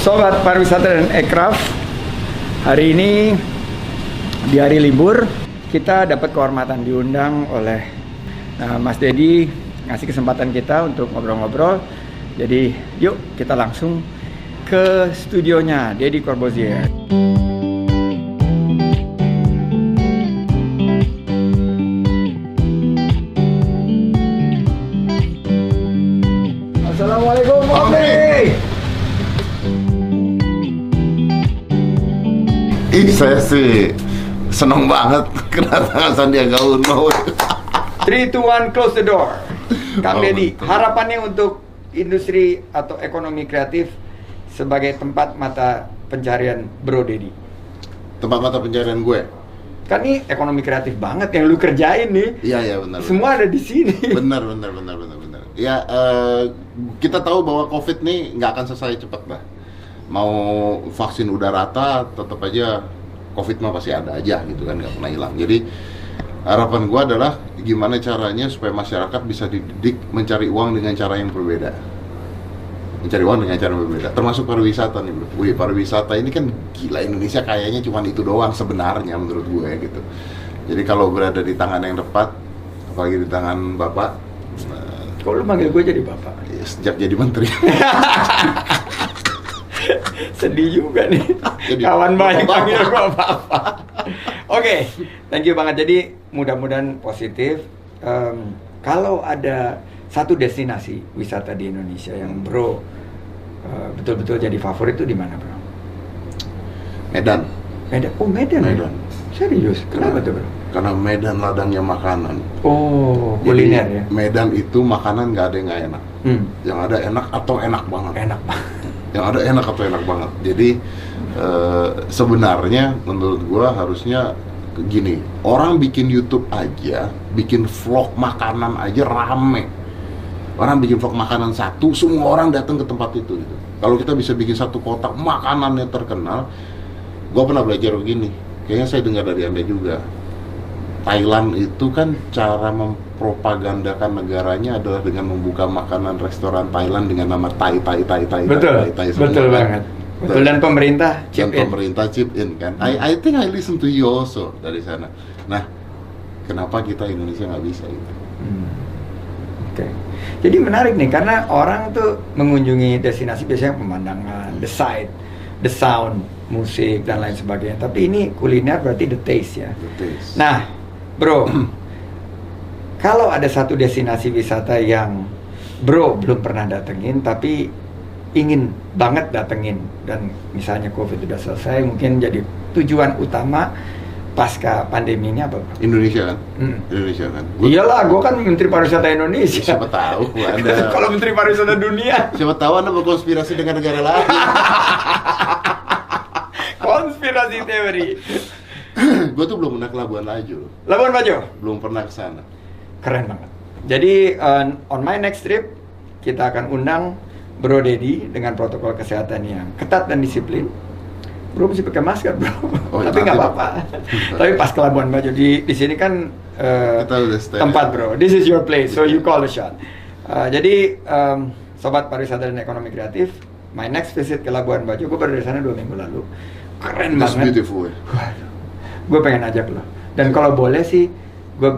Sobat Pariwisata dan Aircraft, hari ini di hari libur kita dapat kehormatan diundang oleh Mas Dedi ngasih kesempatan kita untuk ngobrol-ngobrol. Jadi yuk kita langsung ke studionya Deddy Corbuzier. Assalamualaikum Om Deddy. Saya sih seneng banget kedatangan Sandiaga Uno. 3, 2, 1, close the door. Kang Deddy, betul. harapannya untuk industri atau ekonomi kreatif sebagai tempat mata pencarian Bro Deddy. Tempat mata pencarian gue. Kan ini ekonomi kreatif banget yang lu kerjain nih. Iya benar. Semua ada di sini. Benar. Ya kita tahu bahwa COVID nih nggak akan selesai cepat lah. Mau vaksin udah rata, tetap aja COVID mah pasti ada aja gitu kan, nggak pernah hilang. Jadi harapan gua adalah gimana caranya supaya masyarakat bisa dididik mencari uang dengan cara yang berbeda. Mencari uang dengan cara berbeda, termasuk pariwisata nih bro. Wih, pariwisata ini kan gila, Indonesia kayaknya cuma itu doang sebenarnya menurut gue gitu. Jadi kalau berada di tangan yang tepat, apalagi di tangan Bapak. Kok lu manggil gue jadi Bapak? Ya, sejak jadi menteri. Sedih juga nih. Jadi, kawan banyak Bapak. panggil gue Bapak. Oke, thank you banget. Jadi mudah-mudahan positif. Kalau ada satu destinasi wisata di Indonesia yang Bro betul-betul jadi favorit itu di mana Bro? Medan. Medan. Oh Medan. Medan. Serius? Kenapa tuh Bro? Karena Medan ladangnya makanan. Oh, kuliner ya. Medan itu makanan nggak ada yang nggak enak. Yang ada enak atau enak banget. Enak banget. Yang ada enak atau enak banget. Jadi sebenarnya menurut gua harusnya gini, orang bikin YouTube aja, bikin vlog makanan aja rame. Orang bikin vlog makanan satu, semua orang datang ke tempat itu gitu. Kalau kita bisa bikin satu kotak makanannya terkenal, gua pernah belajar begini. Kayaknya saya dengar dari Anda juga. Thailand itu kan cara mempropagandakan negaranya adalah dengan membuka makanan restoran Thailand dengan nama Thai. Betul semua, banget. Betul, dan pemerintah chip in kan. I think I listen to you also dari sana. Nah, kenapa kita Indonesia nggak bisa itu? Oke. Jadi menarik nih karena orang tuh mengunjungi destinasi biasanya pemandangan, the sight, the sound, musik dan lain sebagainya. Tapi ini kuliner berarti the taste ya. The taste. Nah, Bro, kalau ada satu destinasi wisata yang Bro belum pernah datengin tapi ingin banget datengin dan misalnya COVID sudah selesai, mungkin jadi tujuan utama pasca pandemi ini apa? Indonesia kan? Indonesia kan? Iyalah, gue kan Menteri Pariwisata Indonesia. Siapa tahu Anda. Kalau Menteri Pariwisata dunia. Siapa tahu Anda berkonspirasi dengan negara lain. Konspirasi teori. Gue tuh belum pernah ke Labuan Bajo. Labuan Bajo? Belum pernah ke sana. Keren banget. Jadi on my next trip kita akan undang Bro Deddy dengan protokol kesehatan yang ketat dan disiplin. Bro mesti pakai masker bro. Oh, tapi nggak apa-apa. Tapi pas ke Labuan Bajo di sini kan Kita udah stay. tempat bro. This is your place, so you call the shot. Jadi sobat pariwisata dan ekonomi kreatif, my next visit ke Labuan Bajo, gue baru dari sana 2 minggu lalu. Keren That's banget. beautiful. Gue pengen ajak lo. Dan kalau boleh sih, gue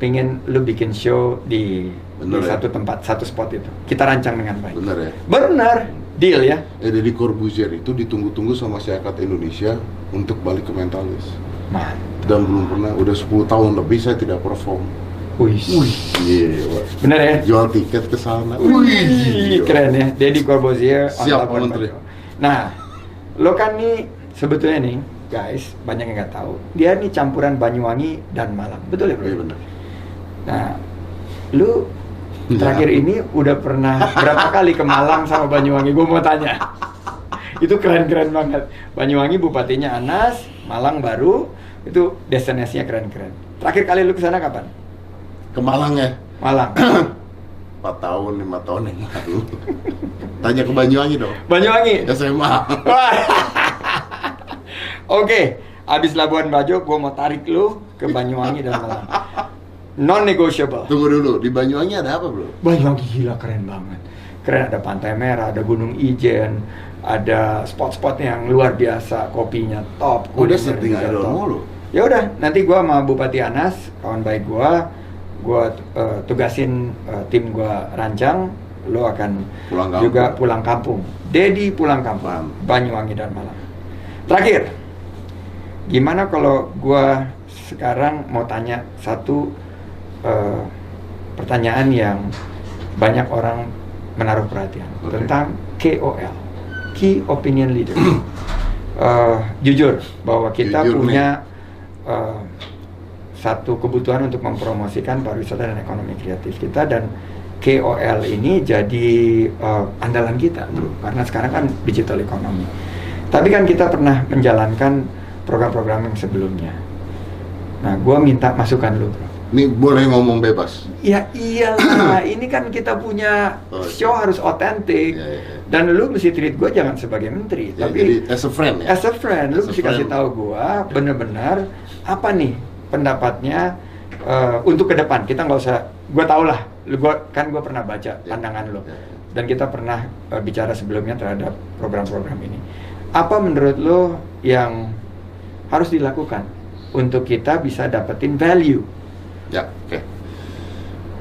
pingin lo bikin show di satu tempat, satu spot itu. Kita rancang dengan baik. Bener ya? Benar, deal ya. Deddy Corbuzier itu ditunggu-tunggu sama masyarakat Indonesia untuk balik ke Mentalis. Mantap. Dan belum pernah, udah 10 tahun lebih saya tidak perform. Wih, Gila. bener ya? Jual tiket ke sana. Wih, keren ya. Deddy Corbuzier on Siap, Labuan Menteri. Bajo. Nah, lo kan nih sebetulnya nih, guys, banyak yang nggak tahu. Dia nih campuran Banyuwangi dan Malang, betul ya bro? Iya bener. Nah, lu terakhir ini udah pernah berapa kali ke Malang sama Banyuwangi? Gue mau tanya. Itu keren-keren banget. Banyuwangi bupatinya Anas, Malang baru, itu destinasinya keren-keren. Terakhir kali lu kesana kapan? Ke Malang ya? Malang. 4 tahun, 5 tahun yang lalu. Tanya ke Banyuwangi dong. Banyuwangi. SMA. Wah. Oke, abis Labuan Bajo, gue mau tarik lu ke Banyuwangi dan Malang. Non-negotiable. Tunggu dulu, di Banyuwangi ada apa bro? Banyuwangi gila keren banget. keren, ada Pantai Merah, ada Gunung Ijen, ada spot-spot yang luar biasa, kopinya top, Udah kulinernya setting juga idol top. mulu. Ya udah, nanti gua sama Bupati Anas, kawan baik gua tugasin tim gua rancang, lo akan Pulang kampung. juga pulang kampung. Dedi pulang kampung, Banyuwangi dan Malang. Terakhir, gimana kalau gua sekarang mau tanya satu pertanyaan yang banyak orang menaruh perhatian tentang KOL, Key Opinion Leader. Jujur bahwa kita punya satu kebutuhan untuk mempromosikan pariwisata dan ekonomi kreatif kita, dan KOL ini jadi andalan kita, bro, karena sekarang kan digital economy. Tapi kan kita pernah menjalankan program-program yang sebelumnya. Nah, gua minta masukan lu, bro. Ini boleh ngomong bebas. Ya iyalah, ini kan kita punya show harus otentik. Dan lu mesti treat gue jangan sebagai menteri, Ya, tapi jadi as a friend ya. as a friend, lu As a mesti kasih friend. tahu gue bener-bener apa nih pendapatnya untuk ke depan. Kita nggak usah, gue tau lah, gue pernah baca pandangan lo, dan kita pernah bicara sebelumnya terhadap program-program ini. Apa menurut lo yang harus dilakukan untuk kita bisa dapetin value? Ya, oke.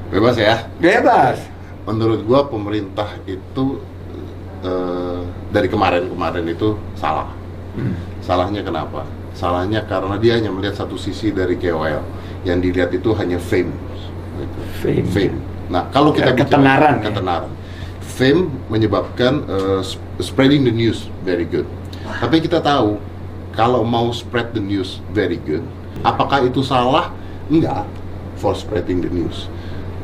Bebas ya. Bebas. Menurut gua pemerintah itu dari kemarin itu salah. Salahnya kenapa? Salahnya karena dia hanya melihat satu sisi dari KOL. Yang dilihat itu hanya fame. Gitu. Fame. Nah, kalau kita bicara ketenaran, ya? ketenaran. Fame menyebabkan spreading the news very good. Tapi kita tahu kalau mau spread the news very good, apakah itu salah? Enggak, for spreading the news.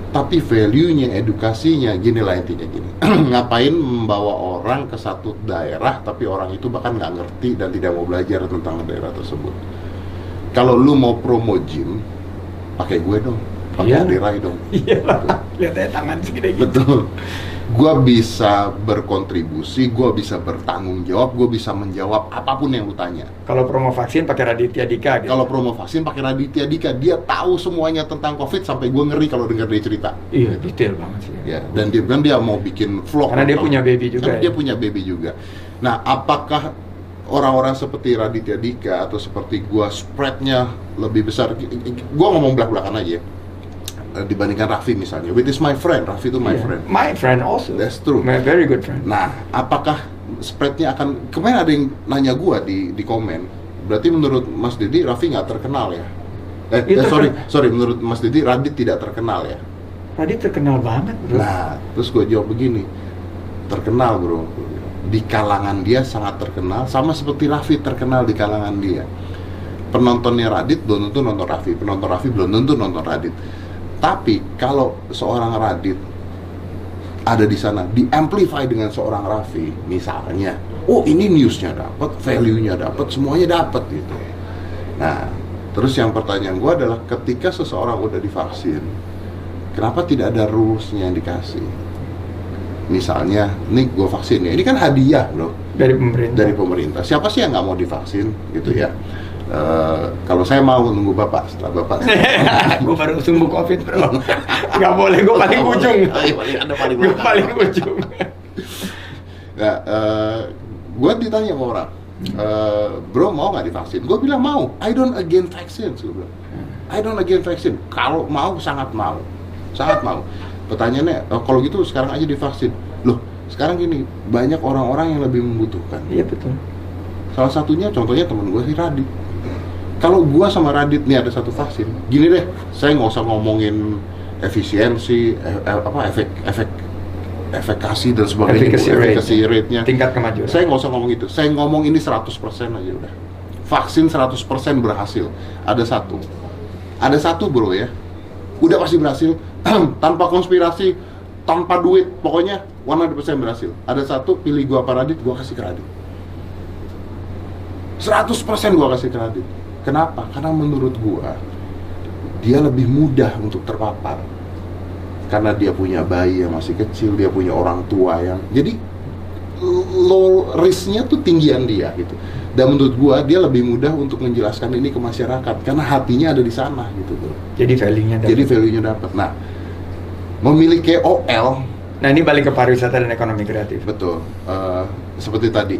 Tapi value-nya, edukasinya, gini lah intinya gini. Ngapain membawa orang ke satu daerah, tapi orang itu bahkan nggak ngerti dan tidak mau belajar tentang daerah tersebut. Kalau lu mau promo gym, pakai gue dong, pakai Adirai dong. Iya, lihat aja tangan segede gitu. Betul. Gua bisa berkontribusi, gua bisa bertanggung jawab, gua bisa menjawab apapun yang lu tanya. Kalau promo vaksin pakai Raditya Dika gitu. Kalau promo vaksin pakai Raditya Dika, dia tahu semuanya tentang COVID sampai gua ngeri kalau dengar dia cerita. Iya, detail banget sih. Ya, dan dia bilang dia mau bikin vlog. Karena dia punya baby juga. Karena dia punya baby juga. Nah, apakah orang-orang seperti Raditya Dika atau seperti gua spreadnya lebih besar? Gua ngomong belak-belakan aja. Dibandingkan Raffi misalnya, which is my friend, Raffi itu my friend. My friend also. That's true. My very good friend. Nah, apakah spreadnya akan, kemarin ada yang nanya gua di komen, berarti menurut Mas Didi Raffi nggak terkenal ya? Sorry, menurut Mas Didi Radit tidak terkenal ya? Radit terkenal banget, bro. Nah, terus gua jawab begini, terkenal bro, di kalangan dia sangat terkenal, sama seperti Raffi terkenal di kalangan dia. Penontonnya Radit belum tentu nonton Raffi, penonton Raffi belum tentu nonton Radit. Tapi kalau seorang Radit ada di sana, di-amplify dengan seorang Raffi, misalnya, oh ini newsnya dapat, value-nya dapat, semuanya dapat gitu. Nah, terus yang pertanyaan gue adalah, ketika seseorang udah divaksin, kenapa tidak ada rules-nya yang dikasih? Misalnya, nih gue vaksin ya, ini kan hadiah bro, Dari pemerintah. dari pemerintah. Siapa sih yang nggak mau divaksin gitu ya? Kalau saya mau nunggu bapak, setelah bapak. Gue baru sembuh COVID, bro. Gak boleh, gue paling ujung. Gue paling ujung. Nah, gue ditanya sama orang, bro mau nggak divaksin? Gue bilang mau. I don't against vaccine, gue bilang. I don't against vaccine. Kalau mau, sangat mau, sangat mau. Pertanyaannya, kalau gitu sekarang aja divaksin. Loh, sekarang gini, banyak orang-orang yang lebih membutuhkan. Iya betul. Salah satunya, contohnya temen gue si Radit. Kalau gue sama Radit nih ada satu vaksin, gini deh, saya nggak usah ngomongin efisiensi, efekasi dan sebagainya, efficacy rate-nya. Tingkat kemajuan. Saya nggak usah ngomong itu, saya ngomong ini 100% aja udah. Vaksin 100% berhasil. Ada satu bro ya, udah pasti berhasil, tanpa konspirasi, tanpa duit, pokoknya 100% berhasil. Ada satu, pilih gua apa Radit, gua kasih ke Radit. 100% gua kasih ke Radit. Kenapa? Karena menurut gua dia lebih mudah untuk terpapar. Karena dia punya bayi yang masih kecil, dia punya orang tua yang, jadi low risk-nya tuh tinggian dia gitu. Dan menurut gua dia lebih mudah untuk menjelaskan ini ke masyarakat karena hatinya ada di sana gitu bro. Jadi value-nya dapat. Jadi value-nya dapat. Nah, memilih KOL Nah ini balik ke pariwisata dan ekonomi kreatif. Betul. Seperti tadi,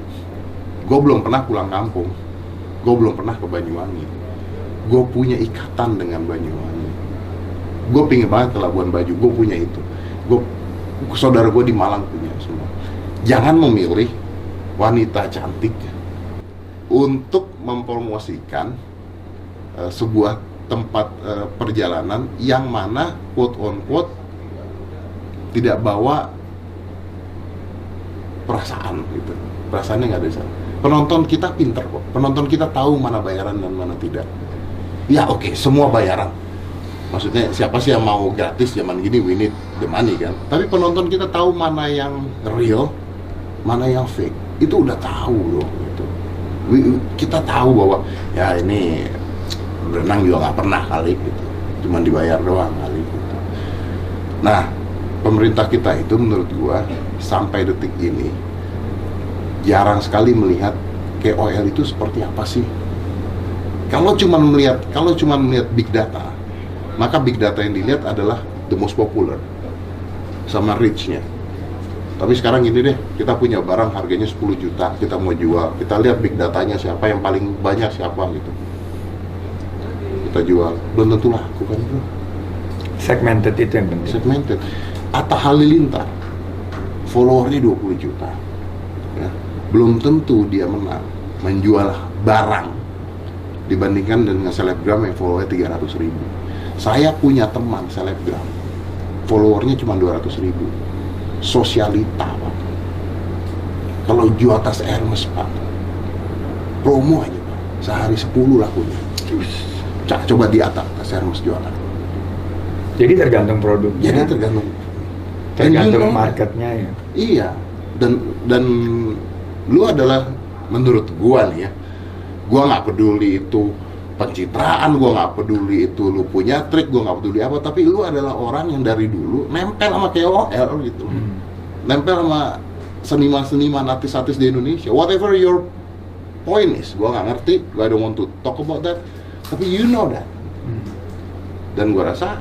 gue belum pernah pulang kampung, gue belum pernah ke Banyuwangi, gue punya ikatan dengan Banyuwangi, gue pingin banget ke Labuan Bajo, gue punya itu, saudara gue di Malang punya semua. Jangan memilih wanita cantik untuk mempromosikan sebuah tempat perjalanan yang mana quote on quote tidak bawa perasaan gitu. Perasaannya nggak ada di sana. Penonton kita pinter kok. Penonton kita tahu mana bayaran dan mana tidak. Ya oke, semua bayaran. Maksudnya siapa sih yang mau gratis zaman gini, we need the money kan. Tapi penonton kita tahu mana yang real, mana yang fake. Itu udah tahu loh gitu. Kita tahu bahwa ya ini berenang juga nggak pernah kali gitu. Cuman dibayar doang kali gitu. Nah, pemerintah kita itu menurut gua sampai detik ini jarang sekali melihat KOL itu seperti apa sih. Kalau cuma melihat big data, maka big data yang dilihat adalah the most popular sama reach-nya. Tapi sekarang gini deh, kita punya barang harganya 10 juta, kita mau jual, kita lihat big datanya siapa yang paling banyak siapa gitu. Kita jual, belum tentu laku kan bro. Segmented itu yang penting. Segmented. Atta Halilintar followernya 20 juta ya. Belum tentu dia menjual barang dibandingkan dengan selebgram yang followernya 300.000. Saya punya teman selebgram followernya cuma 200.000. Sosialita Pak. Kalau jual tas Hermes Pak, promo aja Pak, sehari 10 lakunya. Coba di atas tas Hermes jualan. Jadi tergantung produknya. Jadi tergantung marketnya ya. Iya, dan lu adalah menurut gua nih ya, gua nggak peduli itu pencitraan, gua nggak peduli itu lu punya trik, gua nggak peduli apa, tapi lu adalah orang yang dari dulu nempel sama KOL gitu, nempel sama seniman-seniman, artis-artis di Indonesia, whatever your point is, gua nggak ngerti, I don't want to talk about that, tapi you know that. Dan gua rasa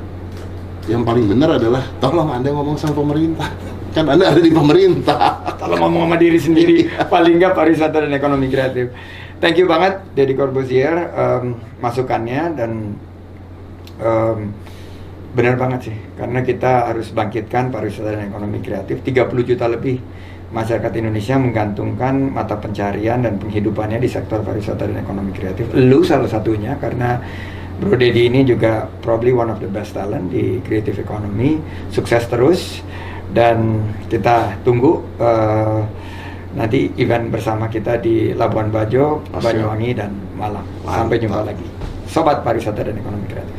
yang paling benar adalah tolong Anda ngomong sama pemerintah. Kan Anda ada di pemerintah. Tolong ngomong sama diri sendiri. Paling nggak pariwisata dan ekonomi kreatif. Thank you banget Deddy Corbuzier masukannya dan benar banget sih. Karena kita harus bangkitkan pariwisata dan ekonomi kreatif. 30 juta lebih masyarakat Indonesia menggantungkan mata pencarian dan penghidupannya di sektor pariwisata dan ekonomi kreatif. Lu salah satunya karena Bro Deddy ini juga probably one of the best talent di creative economy. Sukses terus dan kita tunggu nanti event bersama kita di Labuan Bajo, Banyuwangi dan Malang. Sampai jumpa lagi. Sobat Pariwisata dan Ekonomi Kreatif.